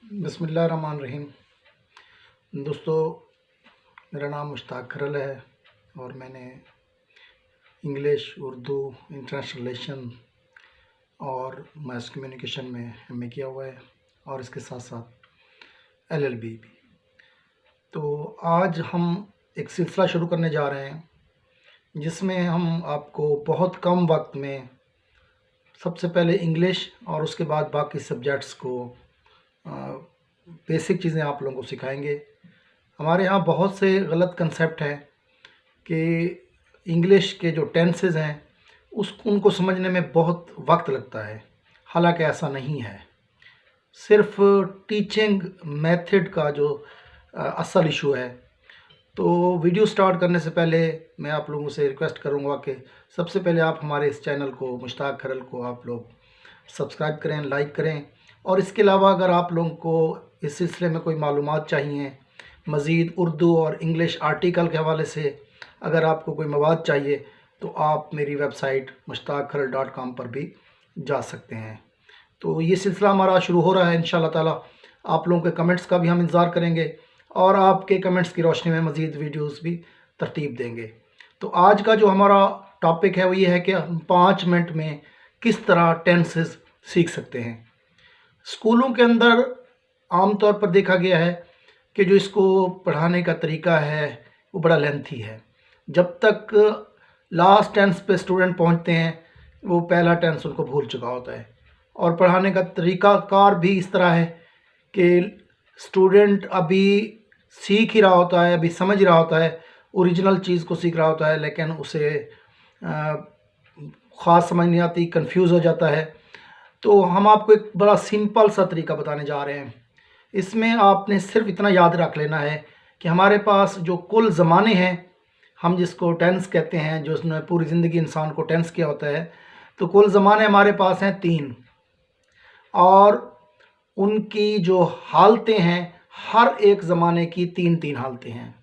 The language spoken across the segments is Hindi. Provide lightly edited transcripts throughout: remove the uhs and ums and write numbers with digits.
बिस्मिल्लाहिर्रहमानिर्रहीम। दोस्तों, मेरा नाम मुश्ताक खरल है और मैंने इंग्लिश, उर्दू, इंटरनेशनल रिलेशन और मास कम्युनिकेशन में एमए किया हुआ है और इसके साथ साथ एलएलबी भी। तो आज हम एक सिलसिला शुरू करने जा रहे हैं जिसमें हम आपको बहुत कम वक्त में सबसे पहले इंग्लिश और उसके बाद बाकी सब्जेक्ट्स को बेसिक चीज़ें आप लोगों को सिखाएंगे। हमारे यहाँ बहुत से गलत कंसेप्ट हैं कि इंग्लिश के जो टेंसेस हैं उनको समझने में बहुत वक्त लगता है, हालांकि ऐसा नहीं है। सिर्फ टीचिंग मेथड का जो असल इशू है। तो वीडियो स्टार्ट करने से पहले मैं आप लोगों से रिक्वेस्ट करूंगा कि सबसे पहले आप हमारे इस चैनल को, मुश्ताक खरल को, आप लोग सब्सक्राइब करें, लाइक करें। और इसके अलावा अगर आप लोगों को इस सिलसिले में कोई मालूमात चाहिए, मज़ीद उर्दू और इंग्लिश आर्टिकल के हवाले से अगर आपको कोई मवाद चाहिए, तो आप मेरी वेबसाइट mushtaqkharal.com पर भी जा सकते हैं। तो ये सिलसिला हमारा शुरू हो रहा है इंशाअल्लाह ताला। आप लोगों के कमेंट्स का भी हम इंतज़ार करेंगे और आपके कमेंट्स की रोशनी में मज़ीद वीडियोस भी तरतीब देंगे। तो आज का जो हमारा टॉपिक है वो ये है कि हम 5 मिनट में किस तरह टेंसेस सीख सकते हैं। स्कूलों के अंदर आम तौर पर देखा गया है कि जो इसको पढ़ाने का तरीका है वो बड़ा लेंथी है। जब तक लास्ट टेंस पे स्टूडेंट पहुंचते हैं वो पहला टेंस उनको भूल चुका होता है। और पढ़ाने का तरीका कार भी इस तरह है कि स्टूडेंट अभी सीख ही रहा होता है, अभी समझ रहा होता है, ओरिजिनल चीज़ को सीख रहा होता है, लेकिन उसे ख़ास समझ नहीं आती, कंफ्यूज हो जाता है। तो हम आपको एक बड़ा सिंपल सा तरीका बताने जा रहे हैं। इसमें आपने सिर्फ इतना याद रख लेना है कि हमारे पास जो कुल ज़माने हैं, हम जिसको टेंस कहते हैं, जो उसने पूरी ज़िंदगी इंसान को टेंस किया होता है, तो कुल ज़माने हमारे पास हैं 3 और उनकी जो हालतें हैं, हर एक ज़माने की 3-3 हालतें हैं।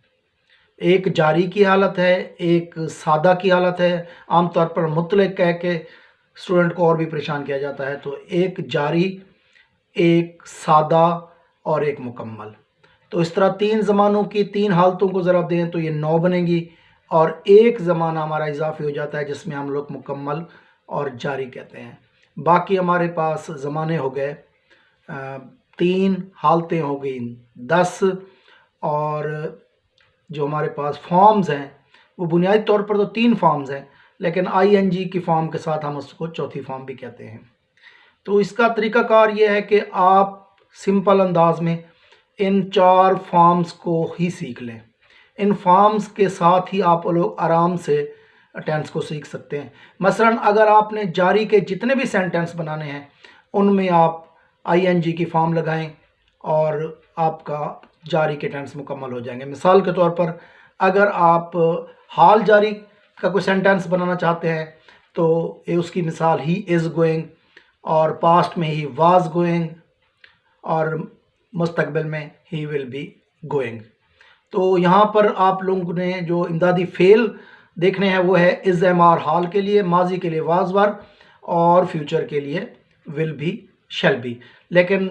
एक जारी की हालत है, एक सादा की हालत है। आमतौर पर मुतलक कह के स्टूडेंट को और भी परेशान किया जाता है। तो एक जारी, एक सादा और एक मुकम्मल। तो इस तरह 3 ज़मानों की 3 हालतों को ज़रा दें तो ये 9 बनेंगी और एक ज़माना हमारा इजाफी हो जाता है जिसमें हम लोग मुकम्मल और जारी कहते हैं। बाकी हमारे पास ज़माने हो गए 3, हालतें हो गई 10 और जो हमारे पास फॉर्म्स हैं वो बुनियादी तौर पर तो 3 फॉर्म्स हैं, लेकिन आईएनजी की फॉर्म के साथ हम उसको चौथी फॉर्म भी कहते हैं। तो इसका तरीकाकार ये है कि आप सिंपल अंदाज में इन 4 फॉर्म्स को ही सीख लें। इन फॉर्म्स के साथ ही आप लोग आराम से टेंस को सीख सकते हैं। मसलन अगर आपने जारी के जितने भी सेंटेंस बनाने हैं उनमें आप आईएनजी की फॉर्म लगाएं और आपका जारी के टेंस मुकम्मल हो जाएंगे। मिसाल के तौर पर अगर आप हाल जारी का कोई सेंटेंस बनाना चाहते हैं तो ये उसकी मिसाल ही इज़ गोइंग, और पास्ट में ही वाज गोइंग और मुस्तकबिल में ही विल बी गोइंग। तो यहाँ पर आप लोगों ने जो इमदादी फेल देखने हैं वो है इज़ एम आर हाल के लिए, माजी के लिए वाज वर और फ्यूचर के लिए विल बी, शैल बी। लेकिन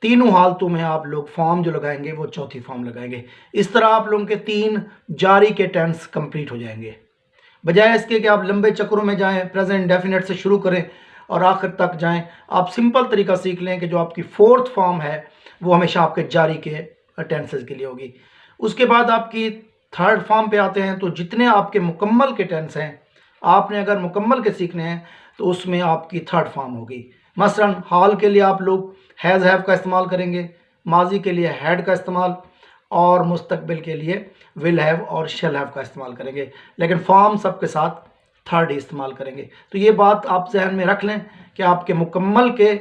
तीनों हालतों में आप लोग फॉर्म जो लगाएंगे वो चौथी फॉर्म लगाएंगे। इस तरह आप लोगों के 3 जारी के टेंस कंप्लीट हो जाएंगे। बजाय इसके कि आप लंबे चक्रों में जाएं, प्रेजेंट डेफिनेट से शुरू करें और आखिर तक जाएं, आप सिंपल तरीका सीख लें कि जो आपकी 4th फॉर्म है वो हमेशा आपके जारी के टेंसेस के लिए होगी। उसके बाद आपकी 3rd फॉर्म पे आते हैं। तो जितने आपके मुकम्मल के टेंस हैं, आपने अगर मुकम्मल के सीखने हैं तो उसमें आपकी 3rd फॉर्म होगी। मसलन हाल के लिए आप लोग हैज़ हैव का इस्तेमाल करेंगे, माजी के लिए हैड का इस्तेमाल और मुस्तकबिल के लिए विल हैव और शैल हैव का इस्तेमाल करेंगे, लेकिन फॉर्म सबके साथ 3rd ही इस्तेमाल करेंगे। तो ये बात आप जहन में रख लें कि आपके मुकम्मल के,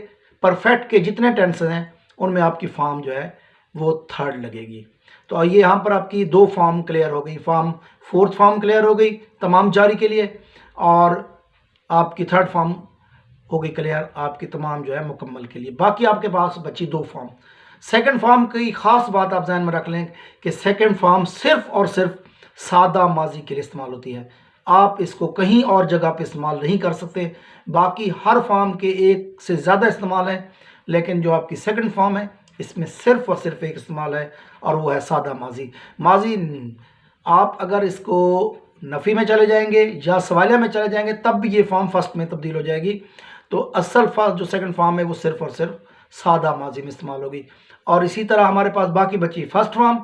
परफेक्ट के जितने टेंसेस हैं उनमें आपकी फॉर्म जो है वो 3rd लगेगी। तो ये यहाँ पर आपकी 2 फॉर्म क्लियर हो गई। 4th फॉर्म क्लियर हो गई तमाम जारी के लिए और आपकी 3rd फॉर्म हो गई क्लियर आपकी तमाम जो है मुकम्मल के लिए। बाकी आपके पास बची 2 फॉर्म। 2nd फॉर्म की ख़ास बात आप जहन में रख लें कि 2nd फॉर्म सिर्फ़ और सिर्फ सादा माजी के लिए इस्तेमाल होती है। आप इसको कहीं और जगह पे इस्तेमाल नहीं कर सकते। बाकी हर फॉर्म के एक से ज़्यादा इस्तेमाल है, लेकिन जो आपकी 2nd फॉर्म है इसमें सिर्फ़ और सिर्फ एक इस्तेमाल है और वो है सादा माजी। माजी आप अगर इसको नफ़ी में चले जाएंगे या सवालिया में चले जाएंगे तब भी ये फॉर्म फर्स्ट में तब्दील हो जाएगी। तो असल जो सेकंड फॉर्म है वो सिर्फ़ और सिर्फ सादा माजी में इस्तेमाल होगी। और इसी तरह हमारे पास बाकी बची फर्स्ट फॉर्म।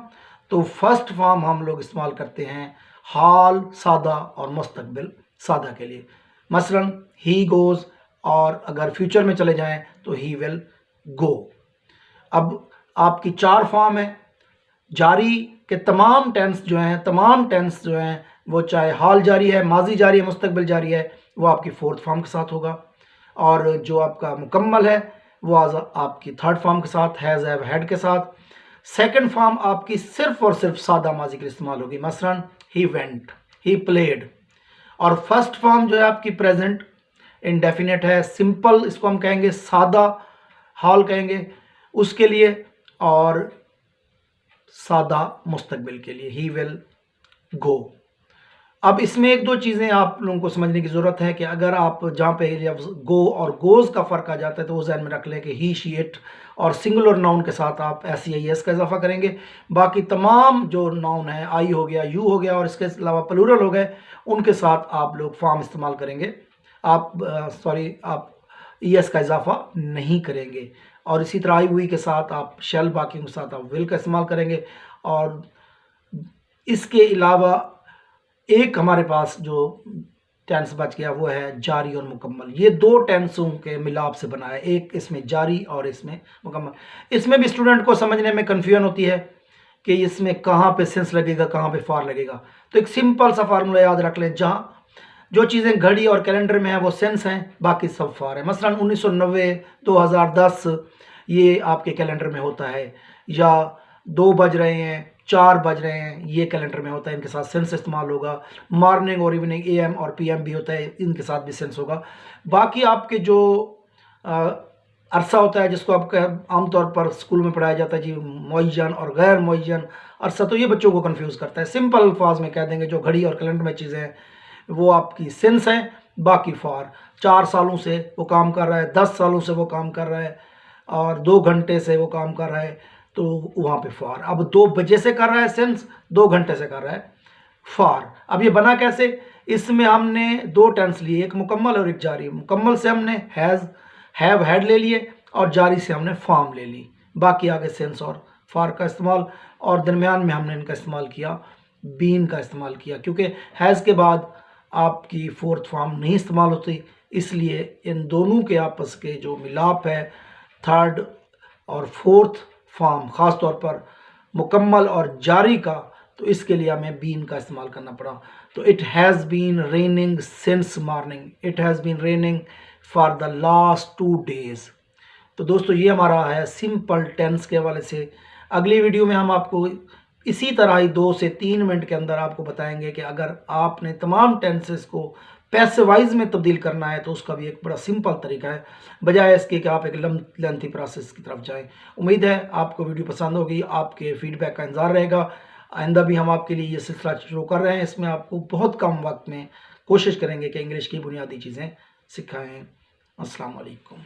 तो फर्स्ट फॉर्म हम लोग इस्तेमाल करते हैं हाल सादा और मुस्तकबिल सादा के लिए। मसलन ही गोज़, और अगर फ्यूचर में चले जाएं तो ही विल गो। अब आपकी 4 फॉर्म है। जारी के तमाम टेंस जो हैं वो चाहे हाल जारी है, माजी जारी है, मुस्तकबिल जारी है, वो आपकी 4th फॉर्म के साथ होगा। और जो आपका मुकम्मल है वो आपकी 3rd फॉर्म के साथ, हैज़, हैव, हैड के साथ। 2nd फॉर्म आपकी सिर्फ और सिर्फ सादा माजी के लिए इस्तेमाल होगी। मसलन ही वेंट, ही प्लेड। और फर्स्ट फॉर्म जो है आपकी प्रेजेंट इंडेफिनेट है, सिंपल इसको हम कहेंगे, सादा हाल कहेंगे उसके लिए, और सादा मुस्तकबिल के लिए ही विल गो। अब इसमें 1-2 चीज़ें आप लोगों को समझने की ज़रूरत है कि अगर आप जहाँ पे गो और गोज़ का फ़र्क आ जाता है तो वो ज़हन में रख लें कि ही, शी, इट और सिंगुलर नाउन के साथ आप SEIS का इजाफा करेंगे। बाकी तमाम जो नाउन है, आई हो गया, यू हो गया और इसके अलावा प्लूरल हो गए, उनके साथ आप लोग फॉर्म इस्तेमाल करेंगे। आप ES का इजाफा नहीं करेंगे। और इसी तरह आई हुई के साथ आप शेल, बाकी के साथ आप विल का इस्तेमाल करेंगे। और इसके अलावा एक हमारे पास जो टेंस बच गया वो है जारी और मुकम्मल। ये 2 टेंसों के मिलाप से बना है, एक इसमें जारी और इसमें मुकम्मल। इसमें भी स्टूडेंट को समझने में कन्फ्यूजन होती है कि इसमें कहाँ पे सेंस लगेगा, कहाँ पे फार लगेगा। तो एक सिंपल सा फार्मूला याद रख लें, जहाँ जो चीज़ें घड़ी और कैलेंडर में हैं वो सेंस हैं, बाकी सब फार है। मसलन 1990, 2010 ये आपके कैलेंडर में होता है, या 2 बज रहे हैं, 4 बज रहे हैं, ये कैलेंडर में होता है, इनके साथ सेंस इस्तेमाल होगा। मॉर्निंग और इवनिंग, AM और PM भी होता है, इनके साथ भी सेंस होगा। बाकी आपके जो अरसा होता है जिसको आपका आमतौर पर स्कूल में पढ़ाया जाता है जी, मुअय्यन और गैर मुअय्यन अरसा, तो ये बच्चों को कंफ्यूज करता है। सिंपल अल्फाज में कह देंगे जो घड़ी और कैलेंडर में चीज़ें हैं वो आपकी सेंस हैं, बाकी फार। 4 सालों से वो काम कर रहा है, 10 सालों से वो काम कर रहा है, और 2 घंटे से वो काम कर रहा है, तो वहाँ पे फार। अब 2 बजे से कर रहा है सेंस, 2 घंटे से कर रहा है फार। अब ये बना कैसे? इसमें हमने 2 टेंस लिए, एक मुकम्मल और एक जारी। मुकम्मल से हमने हैज़, हैव, हैड ले लिए, और जारी से हमने फॉर्म ले ली। बाकी आगे सेंस और फार का इस्तेमाल, और दरमियान में हमने इनका इस्तेमाल किया, बीन का इस्तेमाल किया, क्योंकि हैज़ के बाद आपकी 4th फॉर्म नहीं इस्तेमाल होती, इसलिए इन दोनों के आपस के जो मिलाप है 3rd और 4th फॉर्म, ख़ास तौर पर मुकम्मल और जारी का, तो इसके लिए हमें बीन का इस्तेमाल करना पड़ा। तो it has been raining since morning, it has been raining for the last 2 days. तो दोस्तों ये हमारा है सिंपल टेंस के हवाले से। अगली वीडियो में हम आपको इसी तरह ही 2 से 3 मिनट के अंदर आपको बताएंगे कि अगर आपने तमाम टेंसेस को पैसिव वाइज में तब्दील करना है तो उसका भी एक बड़ा सिंपल तरीका है, बजाय इसके कि आप एक लेंथी प्रोसेस की तरफ जाएं। उम्मीद है आपको वीडियो पसंद होगी, आपके फीडबैक का इंतज़ार रहेगा। आइंदा भी हम आपके लिए ये सिलसिला शुरू कर रहे हैं, इसमें आपको बहुत कम वक्त में कोशिश करेंगे कि इंग्लिश की बुनियादी चीज़ें सिखाएँ। अस्सलाम वालेकुम।